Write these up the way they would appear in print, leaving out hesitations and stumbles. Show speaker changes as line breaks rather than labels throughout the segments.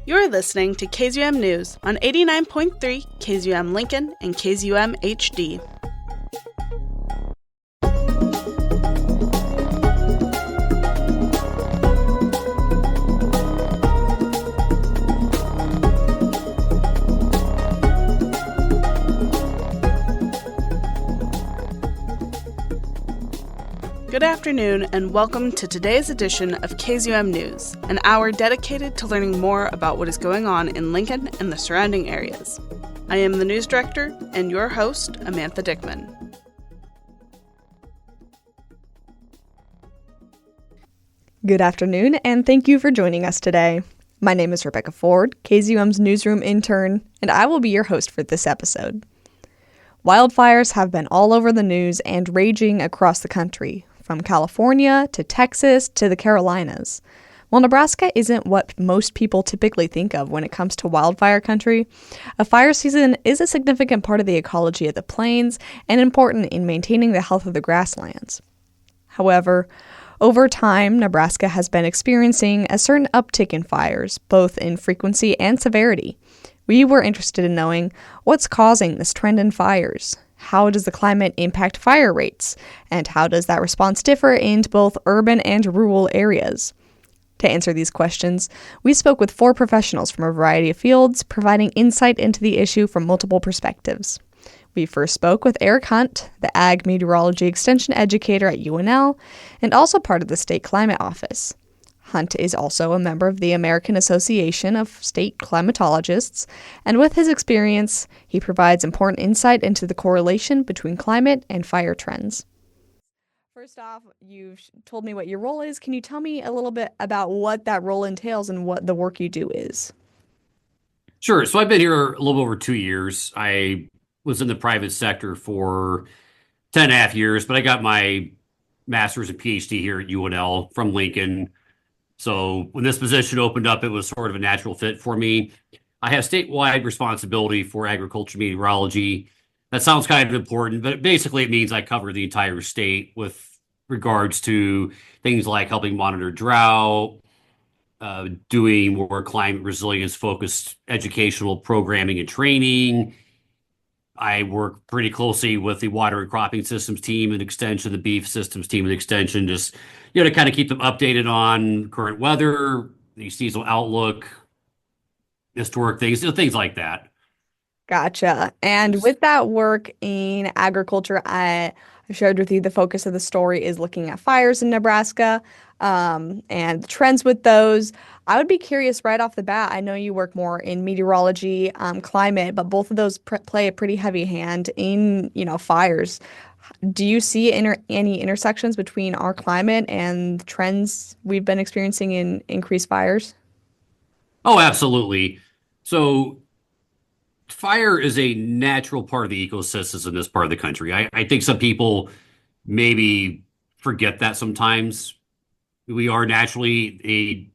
You're listening to KZUM News on 89.3 KZUM Lincoln and KZUM HD. Good afternoon and welcome to today's edition of KZUM News, an hour dedicated to learning more about what is going on in Lincoln and the surrounding areas. I am the news director and your host, Amantha Dickman.
Good afternoon and thank you for joining us today. My name is Rebecca Ford, KZUM's newsroom intern, and I will be your host for this episode. Wildfires have been all over the news and raging across the country, from California to Texas to the Carolinas. While Nebraska isn't what most people typically think of when it comes to wildfire country, a fire season is a significant part of the ecology of the plains and important in maintaining the health of the grasslands. However, over time, Nebraska has been experiencing a certain uptick in fires, both in frequency and severity. We were interested in knowing what's causing this trend in fires. How does the climate impact fire rates? And how does that response differ in both urban and rural areas? To answer these questions, we spoke with 4 professionals from a variety of fields, providing insight into the issue from multiple perspectives. We first spoke with Eric Hunt, the Ag Meteorology Extension Educator at UNL, and also part of the State Climate Office. Hunt is also a member of the American Association of State Climatologists, and with his experience, he provides important insight into the correlation between climate and fire trends. First off, you've told me what your role is. Can you tell me a little bit about what that role entails and what the work you do is?
Sure. So I've been here a little over 2 years. I was in the private sector for 10 and a half years, but I got my master's and PhD here at UNL from Lincoln. So when this position opened up, it was sort of a natural fit for me. I have statewide responsibility for agriculture meteorology. That sounds kind of important, but basically it means I cover the entire state with regards to things like helping monitor drought, doing more climate resilience focused educational programming and training. I work pretty closely with the water and cropping systems team and extension, the beef systems team and extension, just, to kind of keep them updated on current weather, the seasonal outlook, historic things, things like that.
Gotcha. And with that work in agriculture, I shared with you the focus of the story is looking at fires in Nebraska and the trends with those. I would be curious right off the bat. I know you work more in meteorology, climate, but both of those play a pretty heavy hand in, fires. Do you see any intersections between our climate and the trends we've been experiencing in increased fires?
Oh, absolutely. So fire is a natural part of the ecosystems in this part of the country. I think some people maybe forget that sometimes. We are naturally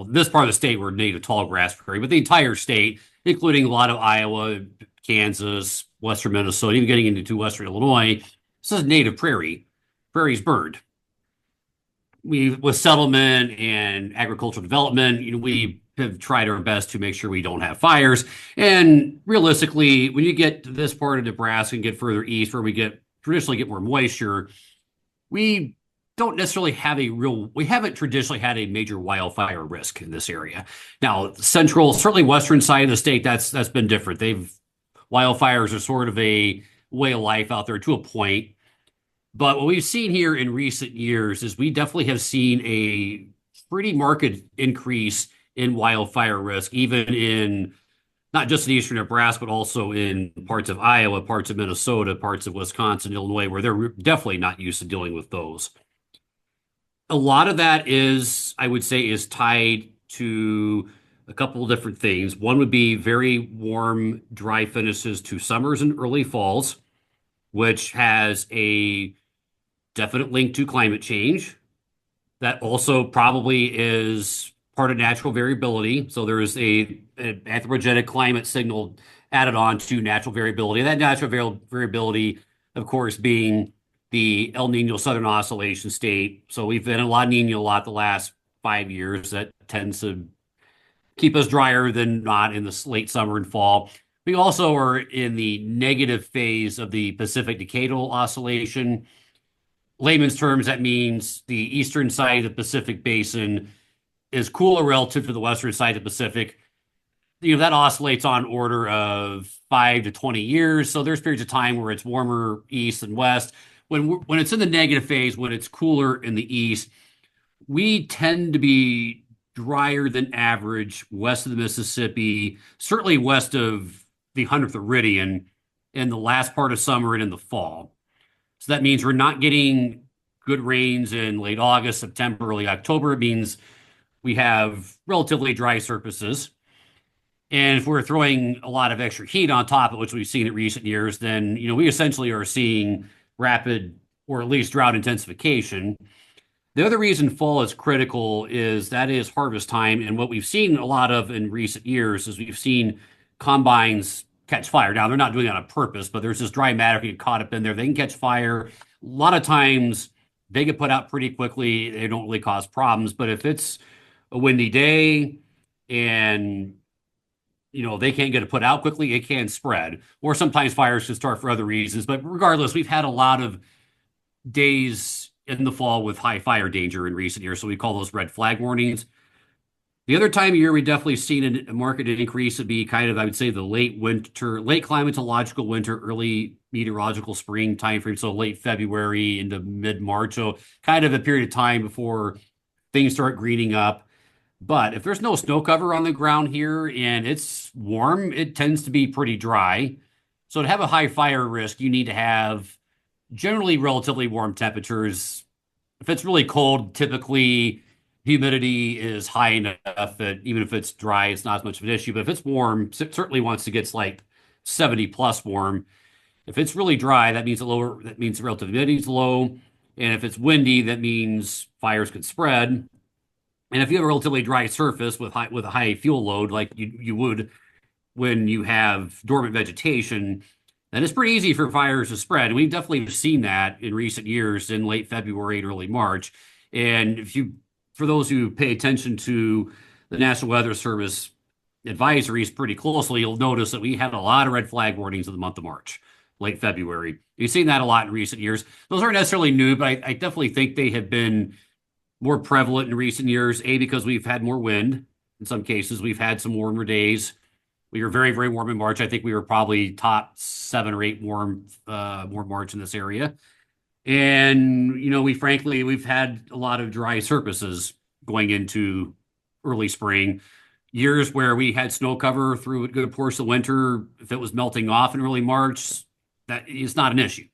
this part of the state, we're native tall grass prairie, but the entire state, including a lot of Iowa, Kansas, western Minnesota, even getting into western Illinois, this is native prairie. Prairie's burned. With settlement and agricultural development, we have tried our best to make sure we don't have fires. And realistically, when you get to this part of Nebraska and get further east, where we traditionally get more moisture, we don't necessarily we haven't traditionally had a major wildfire risk in this area. Now, central, certainly western side of the state, that's been different. Wildfires are sort of a way of life out there to a point. But what we've seen here in recent years is we definitely have seen a pretty marked increase in wildfire risk, even in not just in eastern Nebraska, but also in parts of Iowa, parts of Minnesota, parts of Wisconsin, Illinois, where they're definitely not used to dealing with those. A lot of that I would say, is tied to a couple of different things. One would be very warm, dry finishes to summers and early falls, which has a definite link to climate change. That also probably is part of natural variability. So there is an anthropogenic climate signal added on to natural variability. And that natural variability, of course, being the El Nino Southern Oscillation state. So we've been in a lot of Nino the last 5 years. That tends to keep us drier than not in the late summer and fall. We also are in the negative phase of the Pacific Decadal Oscillation. Layman's terms, that means the eastern side of the Pacific Basin is cooler relative to the western side of the Pacific. That oscillates on order of 5 to 20 years. So there's periods of time where it's warmer east and west. When it's in the negative phase, when it's cooler in the east, we tend to be drier than average west of the Mississippi, certainly west of the 100th meridian in the last part of summer and in the fall. So that means we're not getting good rains in late August, September, early October. It means we have relatively dry surfaces. And if we're throwing a lot of extra heat on top of which we've seen in recent years, then we essentially are seeing rapid or at least drought intensification. The other reason fall is critical is that is harvest time. And what we've seen a lot of in recent years is we've seen combines catch fire. Now, they're not doing it on purpose, but there's this dry matter get caught up in there. They can catch fire. A lot of times they get put out pretty quickly. They don't really cause problems. But if it's a windy day and they can't get it put out quickly, it can spread. Or sometimes fires can start for other reasons. But regardless, we've had a lot of days in the fall with high fire danger in recent years. So we call those red flag warnings. The other time of year we definitely seen a market increase would be kind of, I would say, the late climatological winter, early meteorological spring timeframe. So late February into mid-March. So kind of a period of time before things start greening up. But if there's no snow cover on the ground here and it's warm, it tends to be pretty dry. So to have a high fire risk, you need to have generally relatively warm temperatures. If it's really cold, typically humidity is high enough that even if it's dry, it's not as much of an issue. But if it's warm, certainly once it gets like 70 plus warm. If it's really dry, that means the relative humidity is low. And if it's windy, that means fires could spread. And if you have a relatively dry surface with a high fuel load, like you would when you have dormant vegetation, then it's pretty easy for fires to spread. And we've definitely seen that in recent years in late February and early March. And for those who pay attention to the National Weather Service advisories pretty closely, you'll notice that we had a lot of red flag warnings in the month of March, late February. You've seen that a lot in recent years. Those aren't necessarily new, but I definitely think they have been more prevalent in recent years, because we've had more wind. In some cases, we've had some warmer days. We were very, very warm in March. I think we were probably top 7 or 8 warm March in this area. And, we've had a lot of dry surfaces going into early spring. Years where we had snow cover through a good portion of winter, if it was melting off in early March, that is not an issue.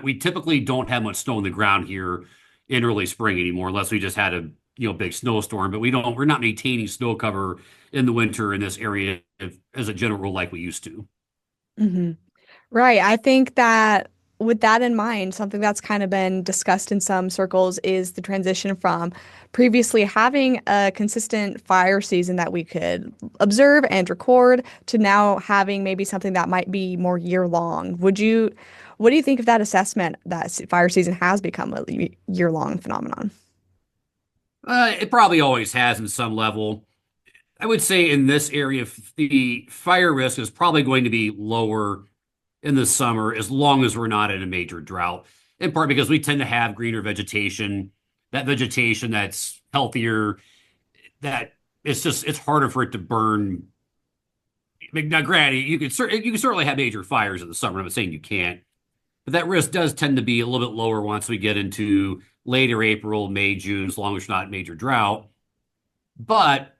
We typically don't have much snow on the ground here in early spring anymore, unless we just had a big snowstorm. But we're not maintaining snow cover in the winter in this area as a general rule like we used to.
Mm-hmm. Right. I think that with that in mind, something that's kind of been discussed in some circles is the transition from previously having a consistent fire season that we could observe and record to now having maybe something that might be more year long. What do you think of that assessment that fire season has become a year-long phenomenon?
It probably always has in some level. I would say in this area, the fire risk is probably going to be lower in the summer as long as we're not in a major drought, in part because we tend to have greener vegetation, that vegetation that's healthier, that it's harder for it to burn. Now, granted, you can certainly have major fires in the summer. I'm not saying you can't. But that risk does tend to be a little bit lower once we get into later April, May, June, as long as it's not major drought. But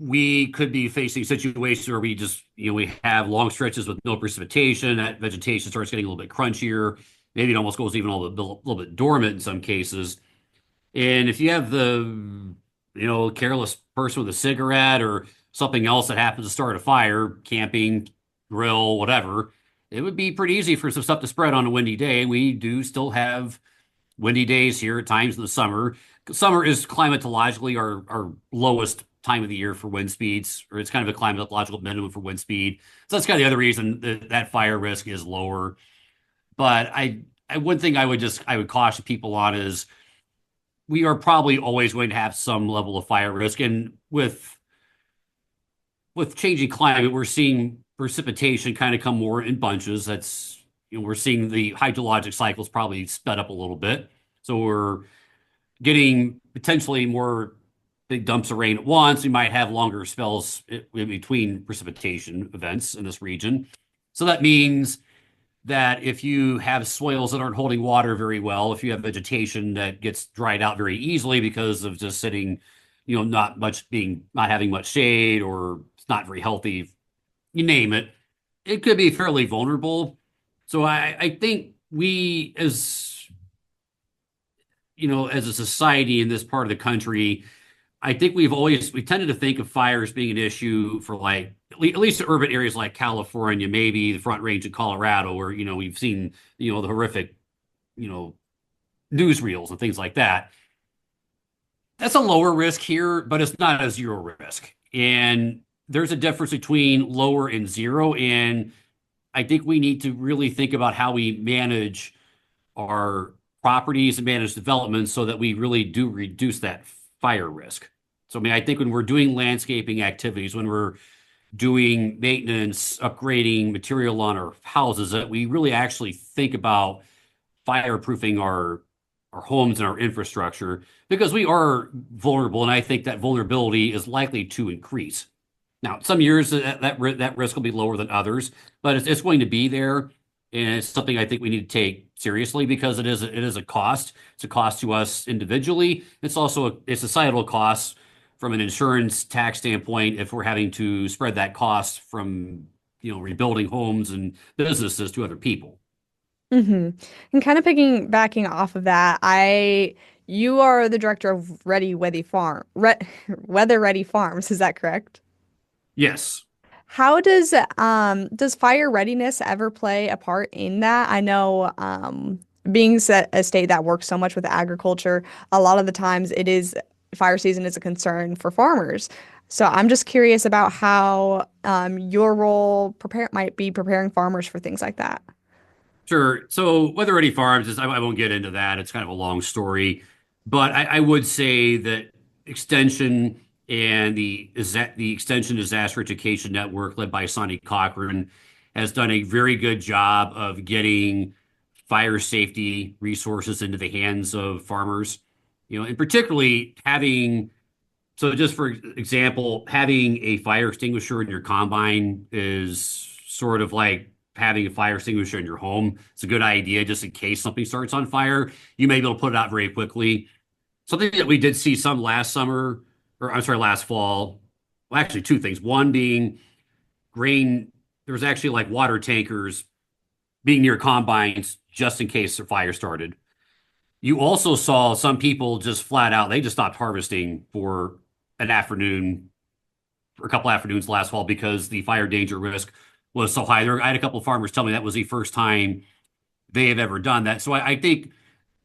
we could be facing situations where we have long stretches with no precipitation. That vegetation starts getting a little bit crunchier. Maybe it almost goes even a little bit dormant in some cases. And if you have the, careless person with a cigarette or something else that happens to start a fire, camping, grill, whatever, it would be pretty easy for some stuff to spread on a windy day. We do still have windy days here at times in the summer. Summer is climatologically our lowest time of the year for wind speeds, or it's kind of a climatological minimum for wind speed. So that's kind of the other reason that fire risk is lower. But one thing I would caution people on is we are probably always going to have some level of fire risk. And with changing climate, we're seeing precipitation kind of come more in bunches. We're seeing the hydrologic cycles probably sped up a little bit. So we're getting potentially more big dumps of rain at once. We might have longer spells in between precipitation events in this region. So that means that if you have soils that aren't holding water very well, if you have vegetation that gets dried out very easily because of just sitting, not having much shade, or it's not very healthy, you name it, it could be fairly vulnerable. So I think we as a society in this part of the country, I think we tended to think of fire as being an issue for like at least urban areas like California, maybe the Front Range of Colorado, where we've seen the horrific you know newsreels and things like that. That's a lower risk here, but it's not a zero risk. And there's a difference between lower and zero. And I think we need to really think about how we manage our properties and manage development so that we really do reduce that fire risk. So, I mean, I think when we're doing landscaping activities, when we're doing maintenance, upgrading material on our houses, that we really actually think about fireproofing our homes and our infrastructure, because we are vulnerable, and I think that vulnerability is likely to increase. Now, some years that risk will be lower than others, but it's going to be there, and it's something I think we need to take seriously, because it is a cost. It's a cost to us individually. It's also a societal cost from an insurance tax standpoint if we're having to spread that cost from rebuilding homes and businesses to other people.
Mm-hmm. And kind of backing off of that, you are the director of Weather Ready Farms. Is that correct?
Yes.
How does fire readiness ever play a part in that? I know being a state that works so much with agriculture, a lot of the times fire season is a concern for farmers. So I'm just curious about how your role might be preparing farmers for things like that.
Sure. So Weather Ready Farms I won't get into that. It's kind of a long story, but I would say that extension and the Extension Disaster Education Network, led by Sonny Cochran, has done a very good job of getting fire safety resources into the hands of farmers. And particularly so just for example, having a fire extinguisher in your combine is sort of like having a fire extinguisher in your home. It's a good idea just in case something starts on fire. You may be able to put it out very quickly. Something that we did see some last summer, or I'm sorry, last fall. Well, actually, two things. One being grain, there was actually like water tankers being near combines just in case a fire started. You also saw some people just flat out, they just stopped harvesting for an afternoon, for a couple afternoons last fall, because the fire danger risk was so high. I had a couple of farmers tell me that was the first time they have ever done that. So I think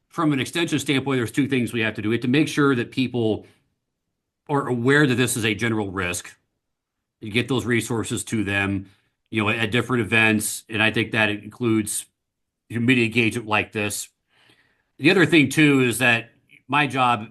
from an extension standpoint, there's two things we have to do. We have to make sure that people are aware that this is a general risk. You get those resources to them, at different events. And I think that includes media engagement like this. The other thing too is that my job,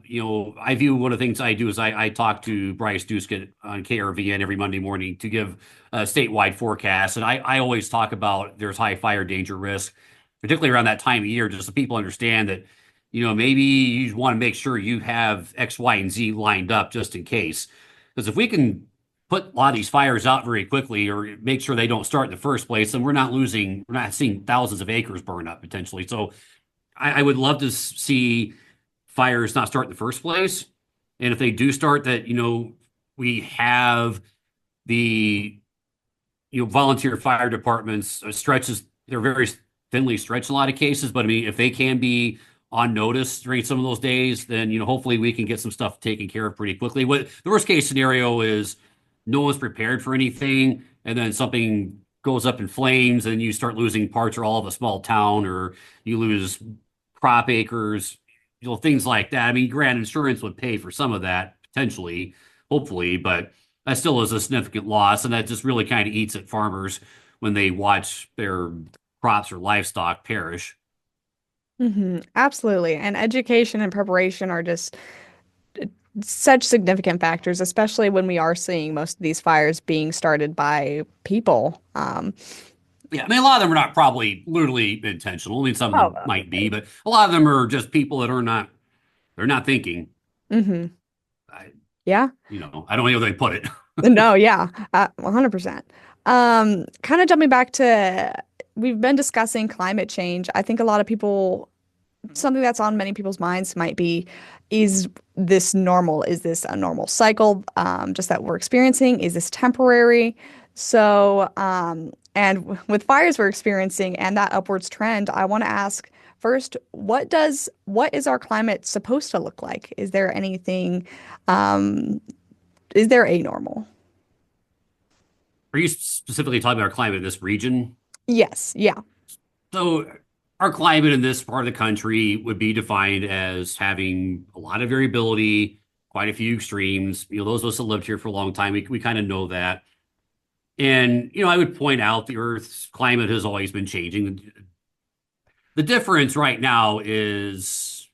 I view one of the things I do is I talk to Bryce Duskett on KRVN every Monday morning to give a statewide forecast. And I always talk about there's high fire danger risk, particularly around that time of year, just so people understand that, maybe you want to make sure you have X, Y, and Z lined up just in case. Because if we can put a lot of these fires out very quickly, or make sure they don't start in the first place, then we're not seeing thousands of acres burn up potentially. So I would love to see fires not start in the first place. And if they do start, that, we have the, volunteer fire departments stretches, they're very thinly stretched in a lot of cases. But I mean, if they can be on notice during some of those days, then, hopefully we can get some stuff taken care of pretty quickly. What the worst case scenario is, no one's prepared for anything, and then something goes up in flames and you start losing parts or all of a small town, or you lose crop acres, things like that. I mean, grant insurance would pay for some of that potentially, hopefully, but that still is a significant loss. And that just really kind of eats at farmers when they watch their crops or livestock perish.
Absolutely. And education and preparation are just such significant factors, especially when we are seeing most of these fires being started by people.
Yeah, I mean, a lot of them are not probably literally intentional. I mean, some of
Oh,
them might be, but a lot of them are just people that are not, they're not thinking.
hmm
I,
Yeah.
I don't know how they put it.
No, yeah, 100%. Kind of jumping back to, we've been discussing climate change. I think a lot of people, something that's on many people's minds might be, is this normal? Is this a normal cycle, just that we're experiencing? Is this temporary? So, with fires we're experiencing and that upwards trend, I want to ask first, what is our climate supposed to look like? Is there anything, um, is there a normal?
Are you specifically talking about our climate in this region?
Yes, yeah.
So, our climate in this part of the country would be defined as having a lot of variability, quite a few extremes. Those of us that lived here for a long time, we kind of know that. And, I would point out the Earth's climate has always been changing. The difference right now is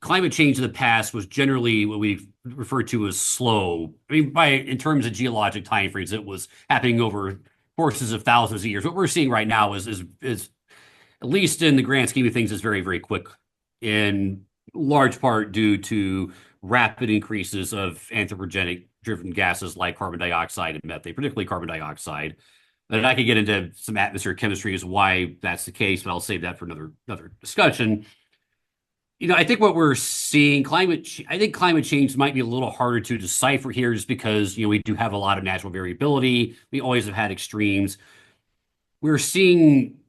climate change in the past was generally what we refer to as slow. I mean, in terms of geologic timeframes, it was happening over courses of thousands of years. What we're seeing right now is at least in the grand scheme of things, is very, very quick, in large part due to rapid increases of anthropogenic driven gases like carbon dioxide and methane, particularly carbon dioxide. And I could get into some atmospheric chemistry as why that's the case, but I'll save that for another discussion. I think what we're seeing, I think climate change might be a little harder to decipher here just because, we do have a lot of natural variability. We always have had extremes. We're seeing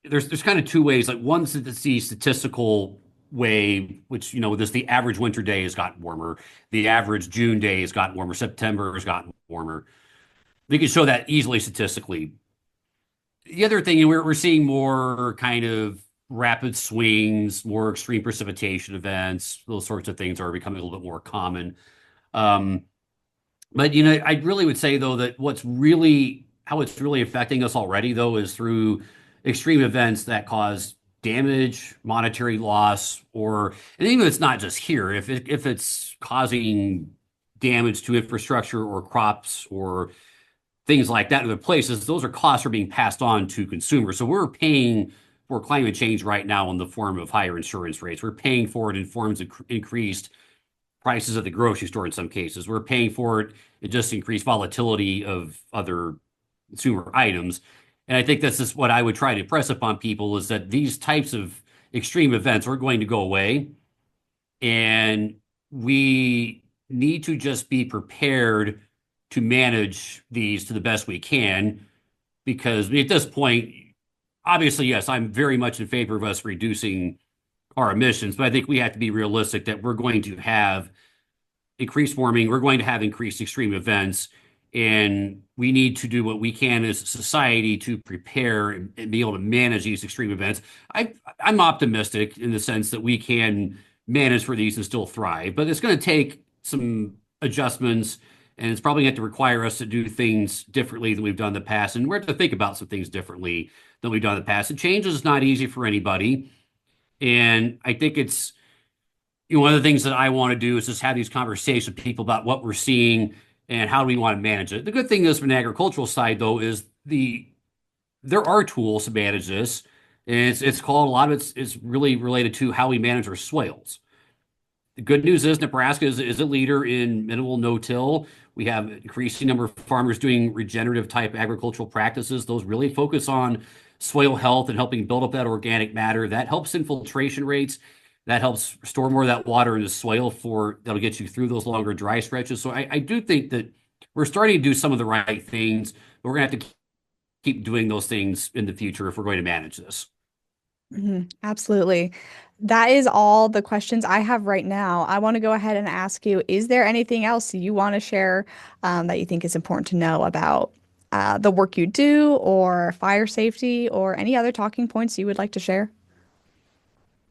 there's kind of two ways. Like one's the statistical way, which, this the average winter day has gotten warmer. The average June day has gotten warmer. September has gotten warmer. We can show that easily statistically. The other thing, we're seeing more kind of rapid swings, more extreme precipitation events. Those sorts of things are becoming a little bit more common. Um, but I really would say though that how it's really affecting us already though is through extreme events that cause damage, monetary loss, and even if it's not just here, if it's causing damage to infrastructure or crops or things like that in other places, those are costs are being passed on to consumers. So we're paying for climate change right now in the form of higher insurance rates. We're paying for it in forms of increased prices at the grocery store in some cases. We're paying for it in just increased volatility of other consumer items. And I think this is what I would try to impress upon people is that these types of extreme events are going to go away. And we need to just be prepared to manage these to the best we can. Because at this point, obviously, yes, I'm very much in favor of us reducing our emissions, but I think we have to be realistic that we're going to have increased warming, we're going to have increased extreme events, and we need to do what we can as a society to prepare and be able to manage these extreme events. I'm optimistic in the sense that we can manage for these and still thrive, but it's going to take some adjustments, and it's probably going to require us to do things differently than we've done in the past, and we're to think about some things differently than we've done in the past. And change is not easy for anybody, and I think it's one of the things that I want to do is just have these conversations with people about what we're seeing and how do we want to manage it. The good thing is from an agricultural side, though, is there are tools to manage this. And it's called, a lot of it's really related to how we manage our swales. The good news is Nebraska is a leader in minimal no-till. We have an increasing number of farmers doing regenerative type agricultural practices. Those really focus on soil health and helping build up that organic matter. That helps infiltration rates. That helps store more of that water in the soil that'll get you through those longer dry stretches. So I do think that we're starting to do some of the right things, but we're going to have to keep doing those things in the future if we're going to manage this.
Absolutely. That is all the questions I have right now. I want to go ahead and ask you, is there anything else you want to share that you think is important to know about the work you do or fire safety or any other talking points you would like to share?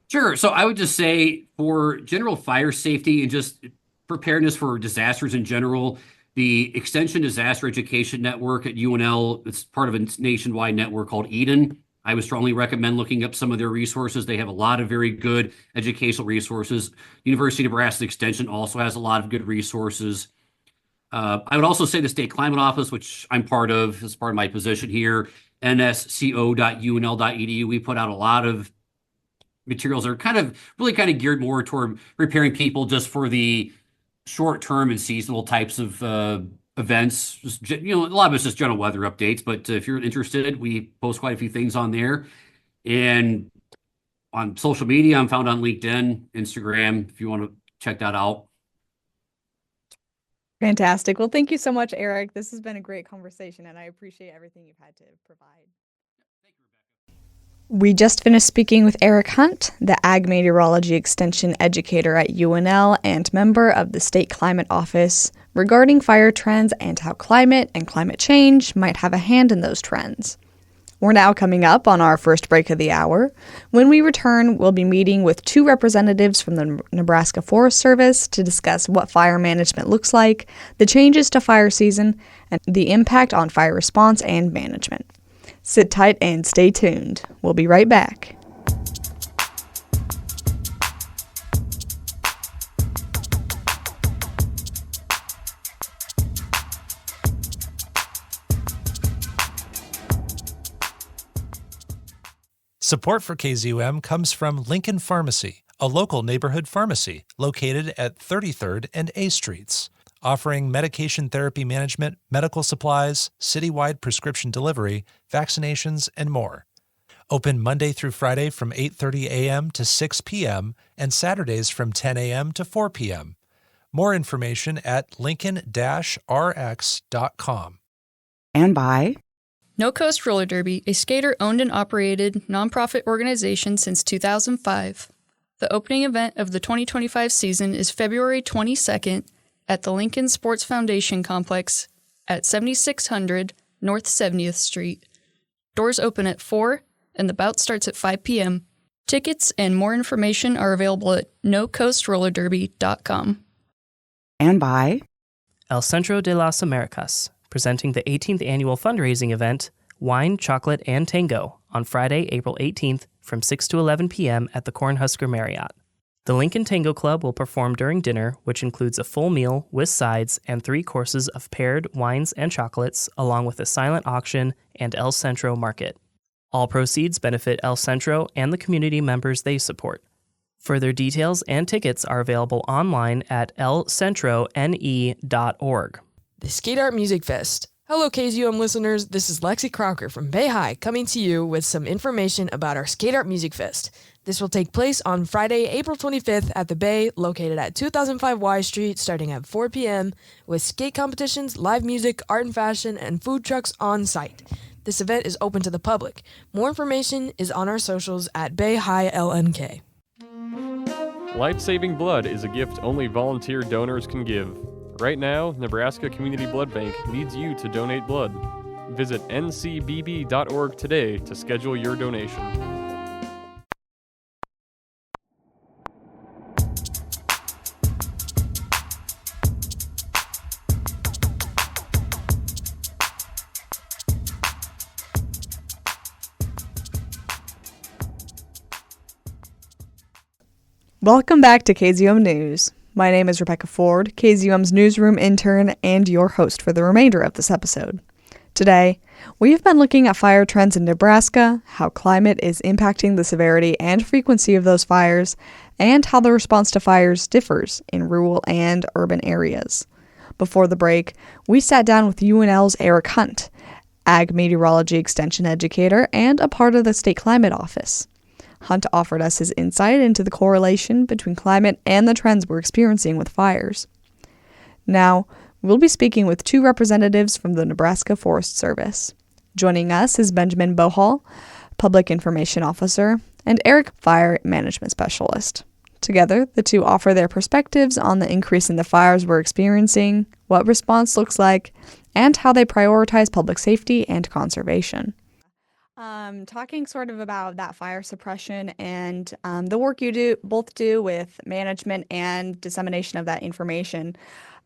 Sure. So I would just say for general fire safety and just preparedness for disasters in general, the Extension Disaster Education Network at UNL, it's part of a nationwide network called Eden. I would strongly recommend looking up some of their resources. They have a lot of very good educational resources. University of Nebraska Extension also has a lot of good resources. I would also say the State Climate Office, which I'm part of as part of my position here, nsco.unl.edu. We put out a lot of materials that are really geared more toward preparing people just for the short-term and seasonal types of events. Just, a lot of it's just general weather updates, but if you're interested, we post quite a few things on there. And on social media, I'm found on LinkedIn, Instagram, if you want to check that out.
Fantastic. Well, thank you so much, Eric. This has been a great conversation, and I appreciate everything you've had to provide. We just finished speaking with Eric Hunt, the Ag Meteorology Extension Educator at UNL and member of the State Climate Office, regarding fire trends and how climate and climate change might have a hand in those trends. We're now coming up on our first break of the hour. When we return, we'll be meeting with two representatives from the Nebraska Forest Service to discuss what fire management looks like, the changes to fire season, and the impact on fire response and management. Sit tight and stay tuned. We'll be right back.
Support for KZUM comes from Lincoln Pharmacy, a local neighborhood pharmacy located at 33rd and A Streets, offering medication therapy management, medical supplies, citywide prescription delivery, vaccinations, and more. Open Monday through Friday from 8:30 a.m. to 6 p.m. and Saturdays from 10 a.m. to 4 p.m. More information at lincoln-rx.com.
And by
No Coast Roller Derby, a skater-owned and operated nonprofit organization since 2005. The opening event of the 2025 season is February 22nd at the Lincoln Sports Foundation Complex at 7600 North 70th Street. Doors open at 4 and the bout starts at 5 p.m. Tickets and more information are available at nocoastrollerderby.com.
And by
El Centro de las Americas, presenting the 18th annual fundraising event, Wine, Chocolate, and Tango, on Friday, April 18th from 6 to 11 p.m. at the Cornhusker Marriott. The Lincoln Tango Club will perform during dinner, which includes a full meal with sides and 3 courses of paired wines and chocolates, along with a silent auction and El Centro Market. All proceeds benefit El Centro and the community members they support. Further details and tickets are available online at elcentrone.org.
The Skate Art Music Fest. Hello KZUM listeners, this is Lexi Crocker from Bay High coming to you with some information about our Skate Art Music Fest. This will take place on Friday, April 25th at the Bay, located at 2005 Y Street, starting at 4 p.m., with skate competitions, live music, art and fashion, and food trucks on site. This event is open to the public. More information is on our socials at Bay High LNK.
Life-saving blood is a gift only volunteer donors can give. Right now, Nebraska Community Blood Bank needs you to donate blood. Visit ncbb.org today to schedule your donation.
Welcome back to KZUM News. My name is Rebecca Ford, KZUM's newsroom intern and your host for the remainder of this episode. Today, we have been looking at fire trends in Nebraska, how climate is impacting the severity and frequency of those fires, and how the response to fires differs in rural and urban areas. Before the break, we sat down with UNL's Eric Hunt, Ag Meteorology Extension Educator and a part of the State Climate Office. Hunt offered us his insight into the correlation between climate and the trends we're experiencing with fires. Now, we'll be speaking with two representatives from the Nebraska Forest Service. Joining us is Benjamin Bohall, Public Information Officer, and Eric, Fire Management Specialist. Together, the two offer their perspectives on the increase in the fires we're experiencing, what response looks like, and how they prioritize public safety and conservation. Talking sort of about that fire suppression and the work you both do with management and dissemination of that information.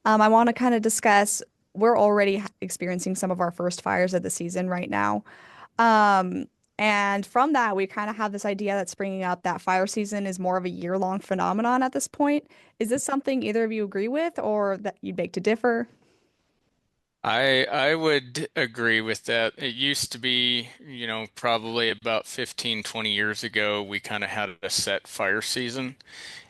I want to kind of discuss, we're already experiencing some of our first fires of the season right now. And from that, we kind of have this idea that's springing up that fire season is more of a year-long phenomenon at this point. Is this something either of you agree with or that you'd beg to differ?
I would agree with that. It used to be, probably about 15, 20 years ago, we kind of had a set fire season.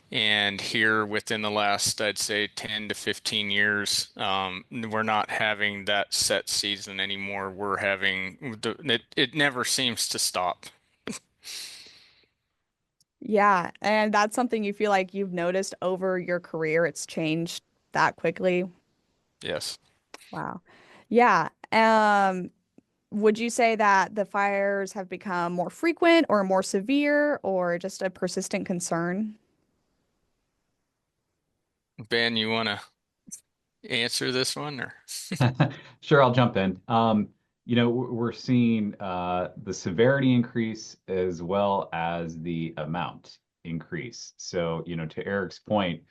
And here within the last, I'd say 10 to 15 years, we're not having that set season anymore. We're having it never seems to stop.
Yeah, and that's something you feel like you've noticed over your career. It's changed that quickly.
Yes.
Wow. Yeah. Would you say that the fires have become more frequent or more severe or just a persistent concern?
Ben, you want to answer this one or?
Sure, I'll jump in. We're seeing the severity increase as well as the amount increase. So, to Eric's point,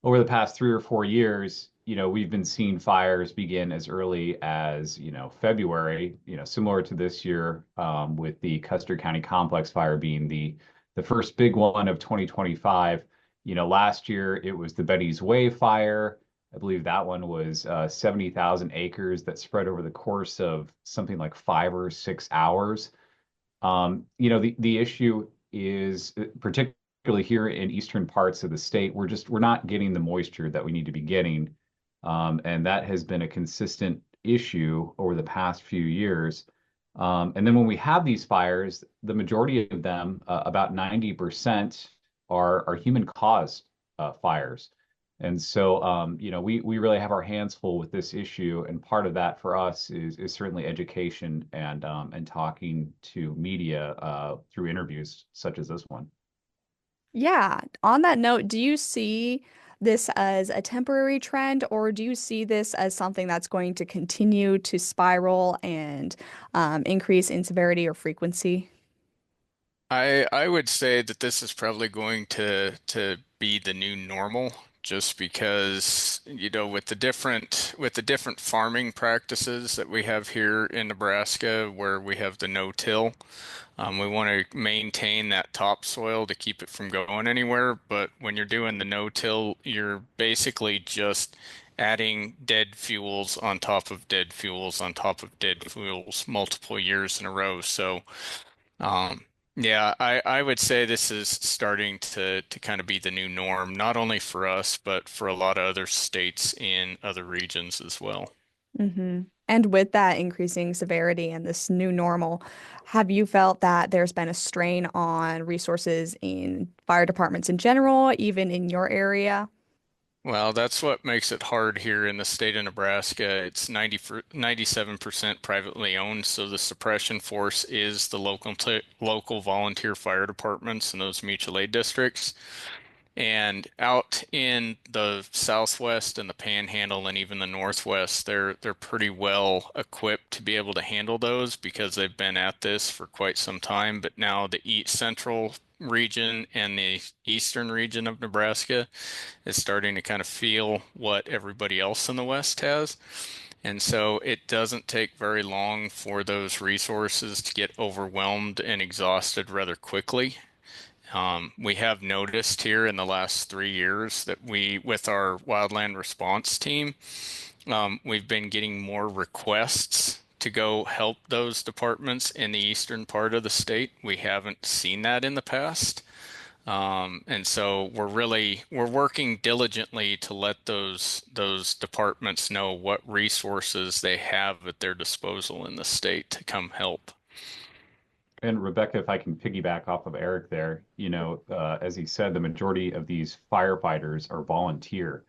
over the past 3 or 4 years, we've been seeing fires begin as early as, February, similar to this year, with the Custer County Complex fire being the first big one of 2025. Last year it was the Betty's Way fire. I believe that one was 70,000 acres that spread over the course of something like 5 or 6 hours. The issue is particularly here in eastern parts of the state, we're not getting the moisture that we need to be getting. And that has been a consistent issue over the past few years. And then when we have these fires, the majority of them, about 90%, are human caused fires. And so, we really have our hands full with this issue, and part of that for us is certainly education and talking to media through interviews such as this one.
Yeah. On that note, do you see this as a temporary trend, or do you see this as something that's going to continue to spiral and increase in severity or frequency?
I would say that this is probably going to be the new normal, just because, with the different farming practices that we have here in Nebraska, where we have the no-till. We want to maintain that topsoil to keep it from going anywhere. But when you're doing the no-till, you're basically just adding dead fuels on top of dead fuels on top of dead fuels multiple years in a row. So, um, yeah, I would say this is starting to kind of be the new norm, not only for us, but for a lot of other states in other regions as well.
Hmm. And with that increasing severity and this new normal, have you felt that there's been a strain on resources in fire departments in general, even in your area?
Well, that's what makes it hard here in the state of Nebraska. It's 97% privately owned, so the suppression force is the local volunteer fire departments and those mutual aid districts. And out in the Southwest and the Panhandle and even the Northwest, they're pretty well equipped to be able to handle those because they've been at this for quite some time. But now the East Central region and the Eastern region of Nebraska is starting to kind of feel what everybody else in the West has. And so it doesn't take very long for those resources to get overwhelmed and exhausted rather quickly. We have noticed here in the last 3 years that with our wildland response team, we've been getting more requests to go help those departments in the eastern part of the state. We haven't seen that in the past. And so we're working diligently to let those departments know what resources they have at their disposal in the state to come help.
And Rebecca, if I can piggyback off of Eric there, as he said, the majority of these firefighters are volunteer.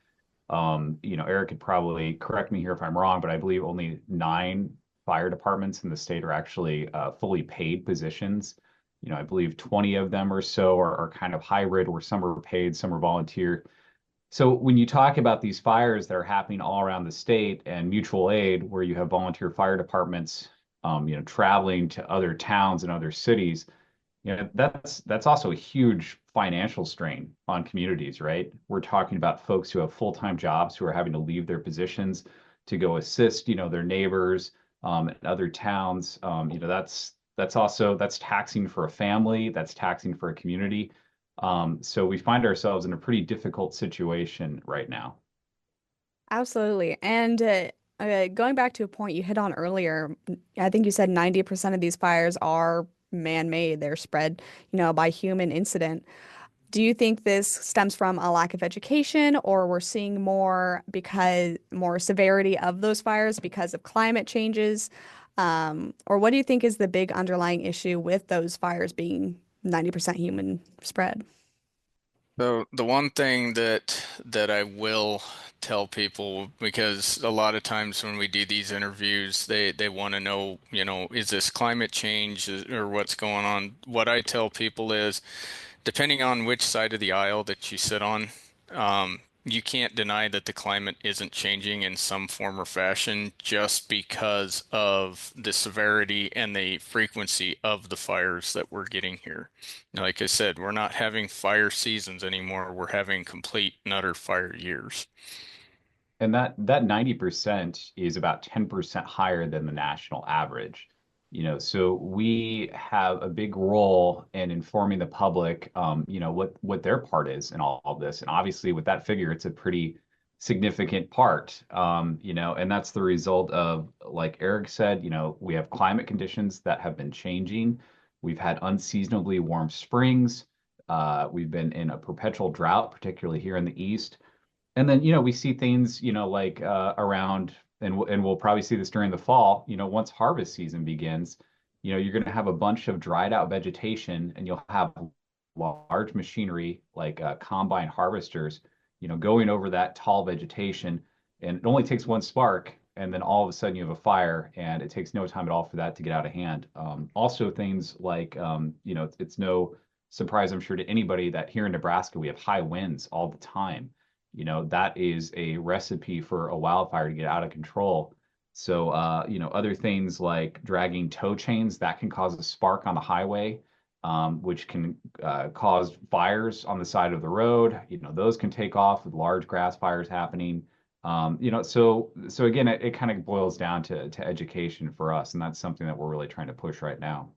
Eric could probably correct me here if I'm wrong, but I believe only 9 fire departments in the state are actually fully paid positions. I believe 20 of them or so are kind of hybrid, where some are paid, some are volunteer. So when you talk about these fires that are happening all around the state and mutual aid, where you have volunteer fire departments, traveling to other towns and other cities, that's also a huge financial strain on communities, right? We're talking about folks who have full-time jobs who are having to leave their positions to go assist, their neighbors in other towns. that's taxing for a family, that's taxing for a community. So we find ourselves in a pretty difficult situation right now.
Absolutely. And going back to a point you hit on earlier, I think you said 90% of these fires are man-made. They're spread, by human incident. Do you think this stems from a lack of education, or we're seeing more severity of those fires because of climate changes? Or what do you think is the big underlying issue with those fires being 90% human spread?
So the one thing that I will tell people, because a lot of times when we do these interviews, they want to know, is this climate change or what's going on? What I tell people is, depending on which side of the aisle that you sit on, you can't deny that the climate isn't changing in some form or fashion just because of the severity and the frequency of the fires that we're getting here. Like I said, we're not having fire seasons anymore. We're having complete and utter fire years.
And that 90% is about 10% higher than the national average. So we have a big role in informing the public, what their part is in all of this. And obviously, with that figure, it's a pretty significant part. And that's the result of, like Eric said, we have climate conditions that have been changing. We've had unseasonably warm springs. We've been in a perpetual drought, particularly here in the East. And then, we see things, like around, and we'll probably see this during the fall, once harvest season begins, you're going to have a bunch of dried out vegetation, and you'll have large machinery like combine harvesters, going over that tall vegetation. And it only takes one spark, and then all of a sudden you have a fire, and it takes no time at all for that to get out of hand. Also, things like, it's no surprise, I'm sure, to anybody that here in Nebraska, we have high winds all the time. That is a recipe for a wildfire to get out of control. So, other things like dragging tow chains that can cause a spark on the highway, which can cause fires on the side of the road. Those can take off with large grass fires happening. So again, it kind of boils down to education for us, and that's something that we're really trying to push right now.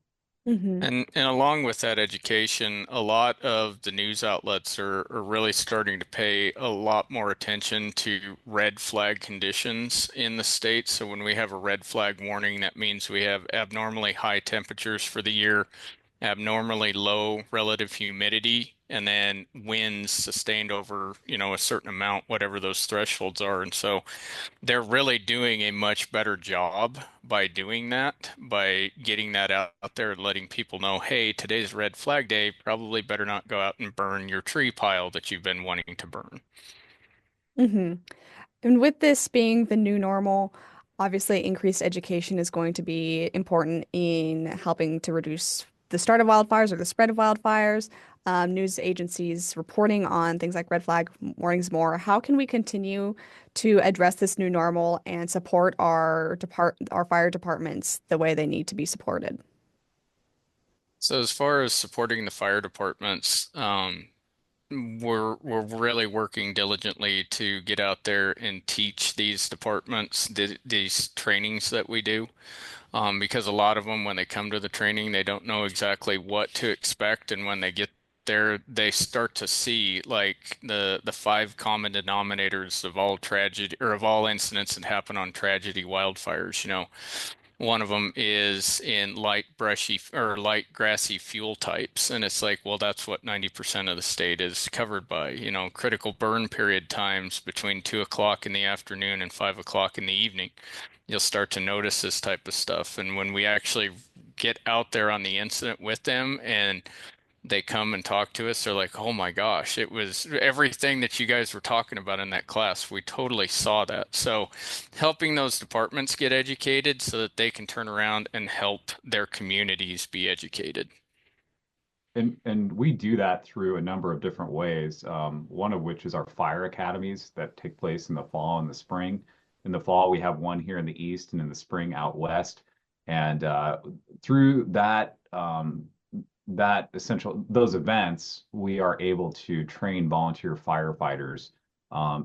Hmm.
And along with that education, a lot of the news outlets are really starting to pay a lot more attention to red flag conditions in the state. So when we have a red flag warning, that means we have abnormally high temperatures for the year, abnormally low relative humidity, and then winds sustained over, a certain amount, whatever those thresholds are. And so they're really doing a much better job by doing that, by getting that out there and letting people know, hey, today's red flag day, probably better not go out and burn your tree pile that you've been wanting to burn.
Hmm. And with this being the new normal, obviously increased education is going to be important in helping to reduce the start of wildfires or the spread of wildfires. News agencies reporting on things like red flag warnings more. How can we continue to address this new normal and support our fire departments the way they need to be supported?
So as far as supporting the fire departments, we're really working diligently to get out there and teach these departments these trainings that we do. Because a lot of them, when they come to the training, they don't know exactly what to expect, and when they get there, they start to see like the five common denominators of all tragedy or of all incidents that happen on tragedy wildfires. One of them is in light brushy or light grassy fuel types, and it's like, well, that's what 90% of the state is covered by. Critical burn period times between 2 o'clock in the afternoon and 5 o'clock in the evening. You'll start to notice this type of stuff. And when we actually get out there on the incident with them and they come and talk to us, they're like, oh my gosh, it was everything that you guys were talking about in that class. We totally saw that. So helping those departments get educated so that they can turn around and help their communities be educated.
And we do that through a number of different ways. One of which is our fire academies that take place in the fall and the spring. In the fall, we have one here in the east, and in the spring out west. And through those events, we are able to train volunteer firefighters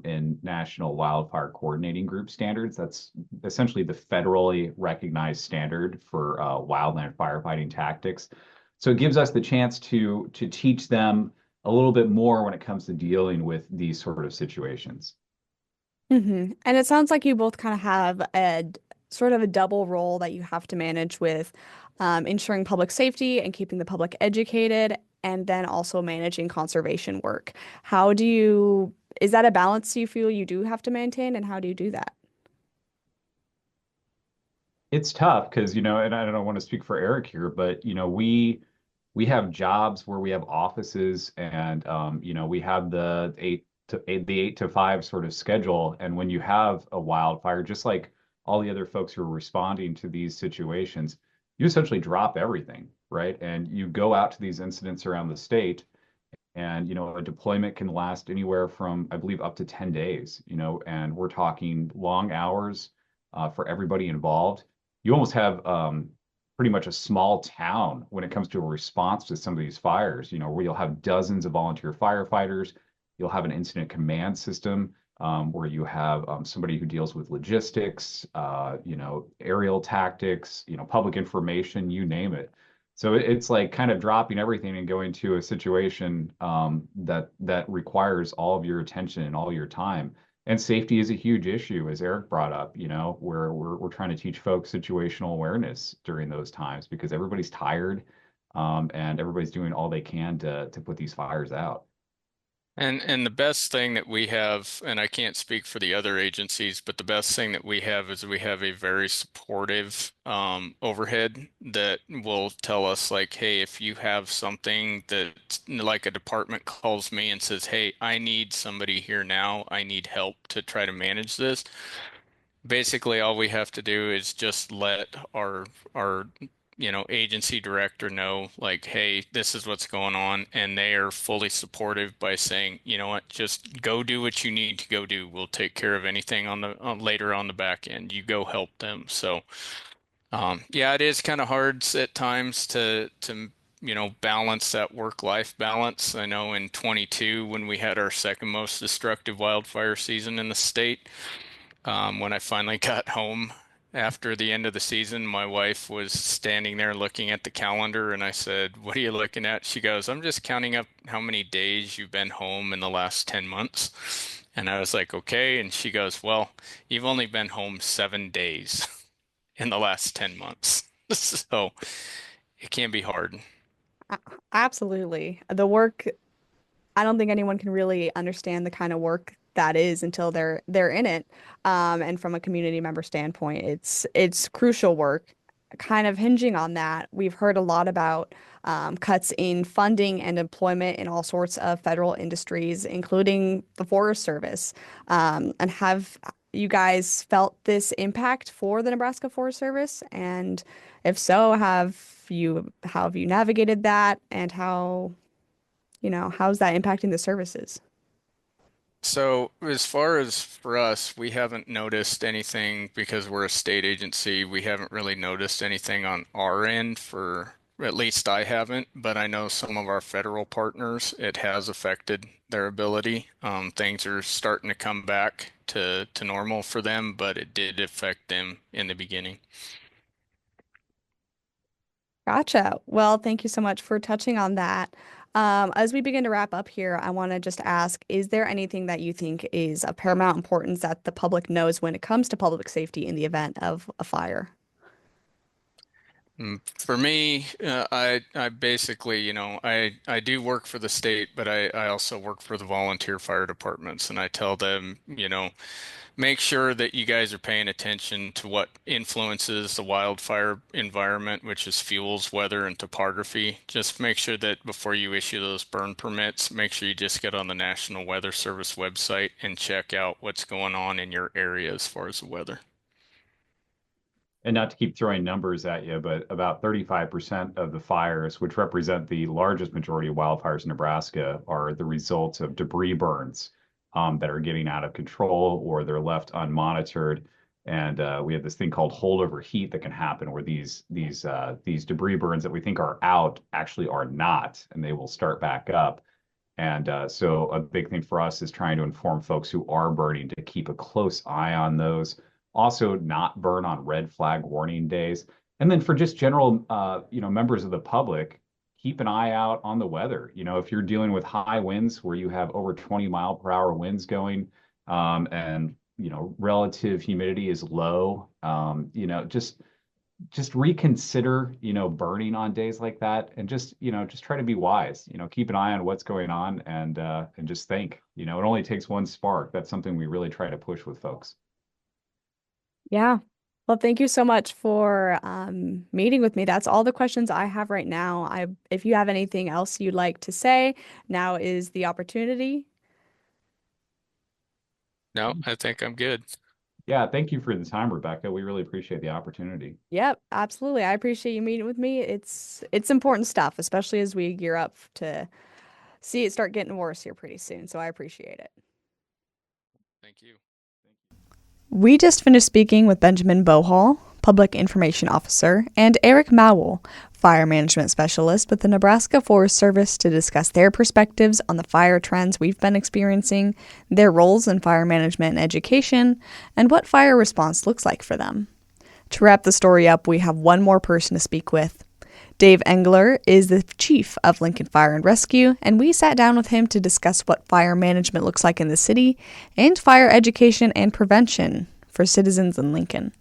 in National Wildfire Coordinating Group standards. That's essentially the federally recognized standard for wildland firefighting tactics. So it gives us the chance to teach them a little bit more when it comes to dealing with these sort of situations.
And it sounds like you both kind of have a sort of a double role that you have to manage with ensuring public safety and keeping the public educated, and then also managing conservation work. Is that a balance you feel you do have to maintain, and how do you do that?
It's tough because, and I don't want to speak for Eric here, but, we have jobs where we have offices and, we have the 8 to 5 sort of schedule. And when you have a wildfire, just like all the other folks who are responding to these situations, you essentially drop everything, right? And you go out to these incidents around the state. And, a deployment can last anywhere from, I believe, up to 10 days, and we're talking long hours for everybody involved. You almost have pretty much a small town when it comes to a response to some of these fires, where you'll have dozens of volunteer firefighters. You'll have an incident command system where you have somebody who deals with logistics, aerial tactics, public information, you name it. So it's like kind of dropping everything and going to a situation that requires all of your attention and all your time. And safety is a huge issue, as Eric brought up, where we're trying to teach folks situational awareness during those times because everybody's tired and everybody's doing all they can to put these fires out.
And the best thing that we have, and I can't speak for the other agencies, but the best thing that we have is we have a very supportive overhead that will tell us like, hey, if you have something that like a department calls me and says, hey, I need somebody here now, I need help to try to manage this. Basically, all we have to do is just let our agency director know like, hey, this is what's going on. And they are fully supportive by saying, you know what, just go do what you need to go do. We'll take care of anything later on the back end. You go help them. So, yeah, it is kind of hard at times to balance that work-life balance. I know in 22, when we had our second most destructive wildfire season in the state, when I finally got home after the end of the season, my wife was standing there looking at the calendar, and I said, "What are you looking at?" She goes, "I'm just counting up how many days you've been home in the last 10 months." And I was like, "Okay." And she goes, "Well, you've only been home 7 days in the last 10 months." So it can be hard.
Absolutely. I don't think anyone can really understand the kind of work that is until they're in it. And from a community member standpoint, it's crucial work. Kind of hinging on that, we've heard a lot about cuts in funding and employment in all sorts of federal industries, including the Forest Service. And have you guys felt this impact for the Nebraska Forest Service? And if so, how have you navigated that, and how's that impacting the services?
So, as far as for us, we haven't noticed anything because we're a state agency. We haven't really noticed anything on our end at least I haven't, but I know some of our federal partners, it has affected their ability. Things are starting to come back to normal for them, but it did affect them in the beginning.
Gotcha. Well, thank you so much for touching on that. As we begin to wrap up here, I want to just ask, is there anything that you think is of paramount importance that the public knows when it comes to public safety in the event of a fire?
For me, I basically, I do work for the state, but I also work for the volunteer fire departments, and I tell them, make sure that you guys are paying attention to what influences the wildfire environment, which is fuels, weather, and topography. Just make sure that before you issue those burn permits, make sure you just get on the National Weather Service website and check out what's going on in your area as far as the weather.
And not to keep throwing numbers at you, but about 35% of the fires, which represent the largest majority of wildfires in Nebraska, are the result of debris burns that are getting out of control or they're left unmonitored. And we have this thing called holdover heat that can happen where these debris burns that we think are out actually are not, and they will start back up. And so a big thing for us is trying to inform folks who are burning to keep a close eye on those. Also, not burn on red flag warning days. And then for just general, members of the public, keep an eye out on the weather. If you're dealing with high winds where you have over 20-mile-per-hour winds going, and relative humidity is low, just reconsider, burning on days like that, and just try to be wise. Keep an eye on what's going on, and just think. It only takes one spark. That's something we really try to push with folks.
Yeah. Well, thank you so much for meeting with me. That's all the questions I have right now. If you have anything else you'd like to say, now is the opportunity.
No, I think I'm good.
Yeah, thank you for the time, Rebecca. We really appreciate the opportunity.
Yep, absolutely. I appreciate you meeting with me. It's important stuff, especially as we gear up to see it start getting worse here pretty soon. So I appreciate it.
Thank you.
We just finished speaking with Benjamin Bohall, Public Information Officer, and Eric Moul, Fire Management Specialist with the Nebraska Forest Service, to discuss their perspectives on the fire trends we've been experiencing, their roles in fire management and education, and what fire response looks like for them. To wrap the story up, we have one more person to speak with. Dave Engler is the chief of Lincoln Fire and Rescue, and we sat down with him to discuss what fire management looks like in the city and fire education and prevention for citizens in Lincoln.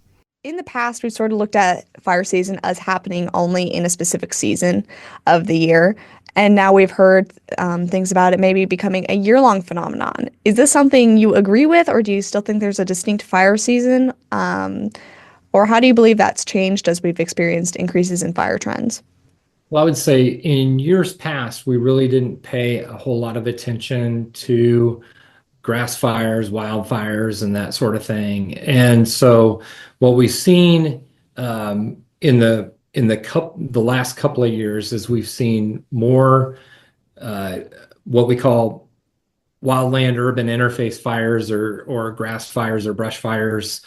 In the past, we've sort of looked at fire season as happening only in a specific season of the year, and now we've heard things about it maybe becoming a year-long phenomenon. Is this something you agree with, or do you still think there's a distinct fire season? Or how do you believe that's changed as we've experienced increases in fire trends?
Well, I would say in years past, we really didn't pay a whole lot of attention to grass fires, wildfires, and that sort of thing. And so what we've seen in the last couple of years is we've seen more what we call wildland urban interface fires, or grass fires or brush fires,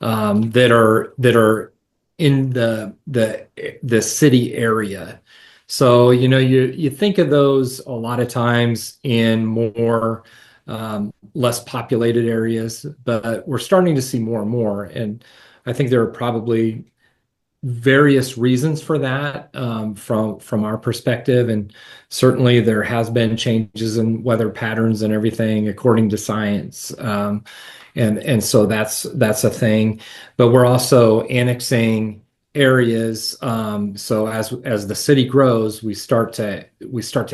that are in the city area. So you think of those a lot of times in more less populated areas, but we're starting to see more and more. And I think there are probably various reasons for that, from our perspective, and certainly there has been changes in weather patterns and everything according to science, and so that's a thing. But we're also annexing areas, so as the city grows, we start to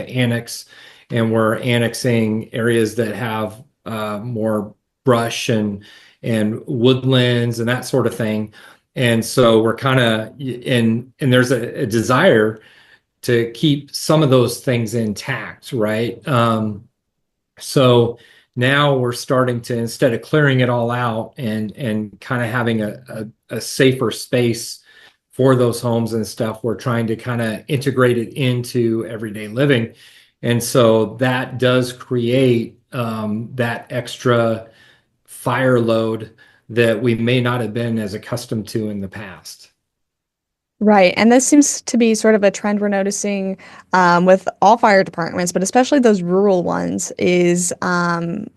annex, and we're annexing areas that have more brush and woodlands and that sort of thing. And so we're kind of and there's a desire to keep some of those things intact, right? So now we're starting to, instead of clearing it all out and kind of having a safer space for those homes and stuff, we're trying to kind of integrate it into everyday living. And so that does create that extra fire load that we may not have been as accustomed to in the past.
Right. And this seems to be sort of a trend we're noticing with all fire departments, but especially those rural ones, is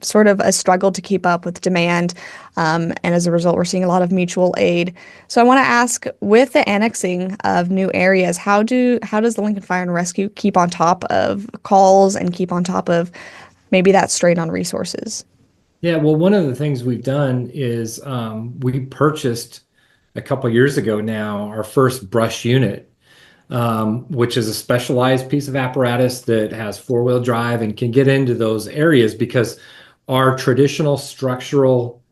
sort of a struggle to keep up with demand. And as a result, we're seeing a lot of mutual aid. So I want to ask, with the annexing of new areas, how does the Lincoln Fire and Rescue keep on top of calls and keep on top of maybe that strain on resources?
Yeah, well, one of the things we've done is we purchased a couple years ago now our first brush unit, which is a specialized piece of apparatus that has four-wheel drive and can get into those areas, because our traditional structural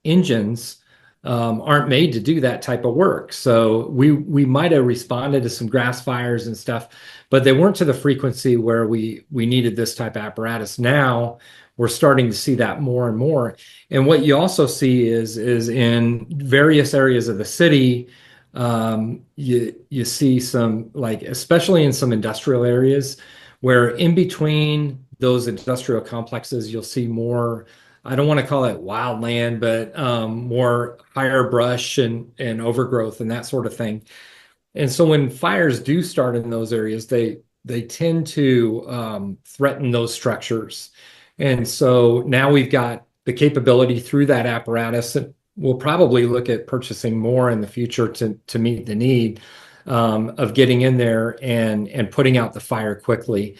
engines aren't made to do that type of work. So we might have responded to some grass fires and stuff, but they weren't to the frequency where we needed this type of apparatus. Now we're starting to see that more and more. And what you also see is in various areas of the city, you see some, like, especially in some industrial areas, where in between those industrial complexes, you'll see more, I don't want to call it wildland, but more higher brush and overgrowth and that sort of thing. And so when fires do start in those areas, they tend to threaten those structures. And so now we've got the capability through that apparatus, and we'll probably look at purchasing more in the future to meet the need of getting in there and putting out the fire quickly.